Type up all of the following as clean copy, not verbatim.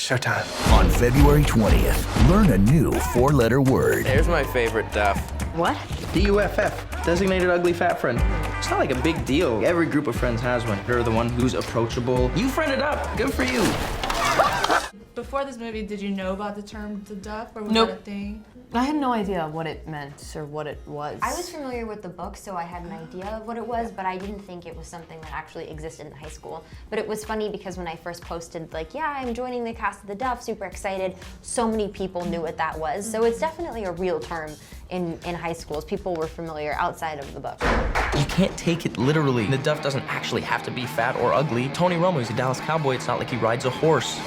showtime. On February 20th, learn a new 4-letter word. Here's my favorite DUFF. What? DUFF, designated ugly fat friend. It's not like a big deal. Every group of friends has one. You're the one who's approachable. You friended up. Good for you. Before this movie, did you know about the term the DUFF, or was Nope. that a thing? I had no idea what it meant or what it was. I was familiar with the book, so I had an idea of what it was, but I didn't think it was something that actually existed in high school. But it was funny because when I first posted, like, yeah, I'm joining the cast of the DUFF, super excited, so many people knew what that was. So it's definitely a real term in high schools. People were familiar outside of the book. You can't take it literally. The DUFF doesn't actually have to be fat or ugly. Tony Romo's a Dallas Cowboy. It's not like he rides a horse.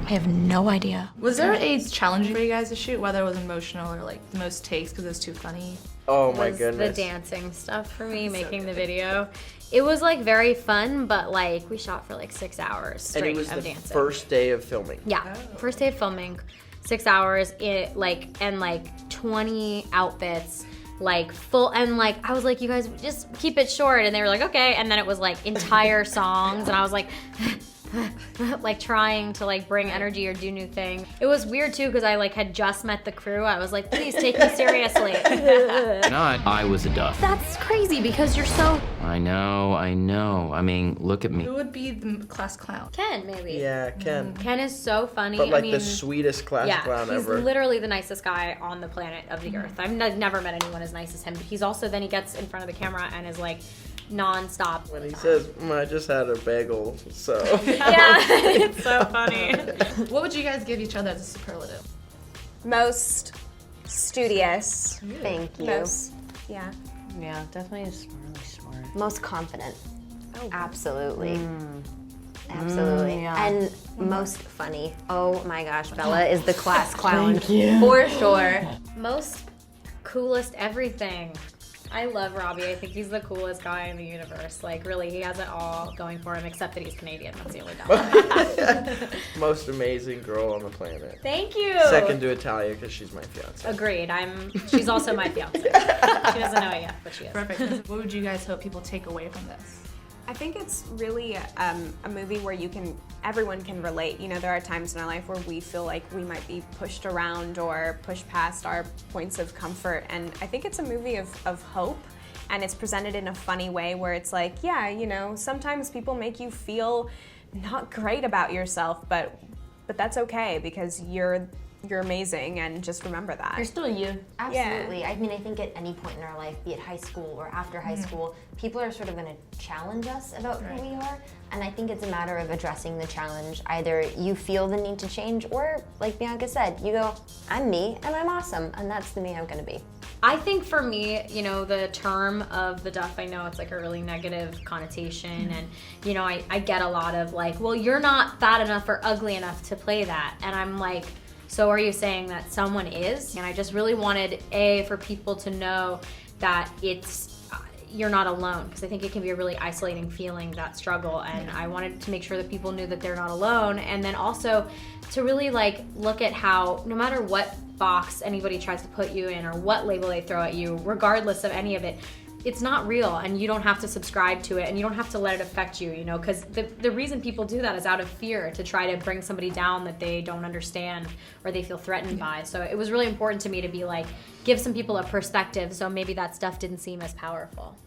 I have no idea. Was there a challenge for you guys to shoot, whether it was emotional or like the most takes because it was too funny? Oh my Was goodness. the dancing stuff for me, making the video. It was like very fun, but like we shot for like 6 hours And straight it was of the dancing. first day of filming. Yeah, first day of filming, 6 hours, and like 20 outfits, like full, and like I was like, you guys just keep it short, and they were like, okay, and then it was like entire songs, and I was like, like trying to like bring energy or do new thing. It was weird too because I like had just met the crew. I was like, please take me seriously. I was a DUFF. That's crazy because you're so I know. I mean, look at me. Who would be the class clown? Ken, maybe. Yeah, Ken. Ken is so funny. But like I mean, the sweetest class yeah, clown he's ever. literally the nicest guy on the planet of the earth. I've never met anyone as nice as him. But he's also, then he gets in front of the camera and is like non-stop. When he says, I just had a bagel, so. Yeah, it's so funny. What would you guys give each other as a superlative? Most studious. Thank you. Most, yeah. Yeah, definitely is really smart. Most confident. Oh. Absolutely. Absolutely. yeah. And most funny. Oh my gosh, Bella is the class clown for sure. Most coolest everything. I love Robbie. I think he's the coolest guy in the universe. Like, really, he has it all going for him, except that he's Canadian. That's the only downside. Most amazing girl on the planet. Thank you. Second to Italia because she's my fiance. Agreed. She's also my fiance. She doesn't know it yet, but she is. Perfect. What would you guys hope people take away from this? I think it's really a movie where everyone can relate. You know, there are times in our life where we feel like we might be pushed around or pushed past our points of comfort. And I think it's a movie of hope. And it's presented in a funny way where it's like, yeah, you know, sometimes people make you feel not great about yourself, but that's okay because you're amazing, and just remember that. You're still you. Absolutely. Yeah. I mean, I think at any point in our life, be it high school or after high school, people are sort of going to challenge us about who we are. And I think it's a matter of addressing the challenge. Either you feel the need to change, or like Bianca said, you go, I'm me and I'm awesome, and that's the me I'm going to be. I think for me, you know, the term of the DUFF, I know it's like a really negative connotation, and, you know, I get a lot of like, well, you're not fat enough or ugly enough to play that. And I'm like, so are you saying that someone is? And I just really wanted, for people to know that you're not alone, because I think it can be a really isolating feeling, that struggle, and I wanted to make sure that people knew that they're not alone, and then also to really like look at how no matter what box anybody tries to put you in or what label they throw at you, regardless of any of it, it's not real, and you don't have to subscribe to it, and you don't have to let it affect you, you know, because the reason people do that is out of fear, to try to bring somebody down that they don't understand or they feel threatened by. So it was really important to me to be like, give some people a perspective, so maybe that stuff didn't seem as powerful.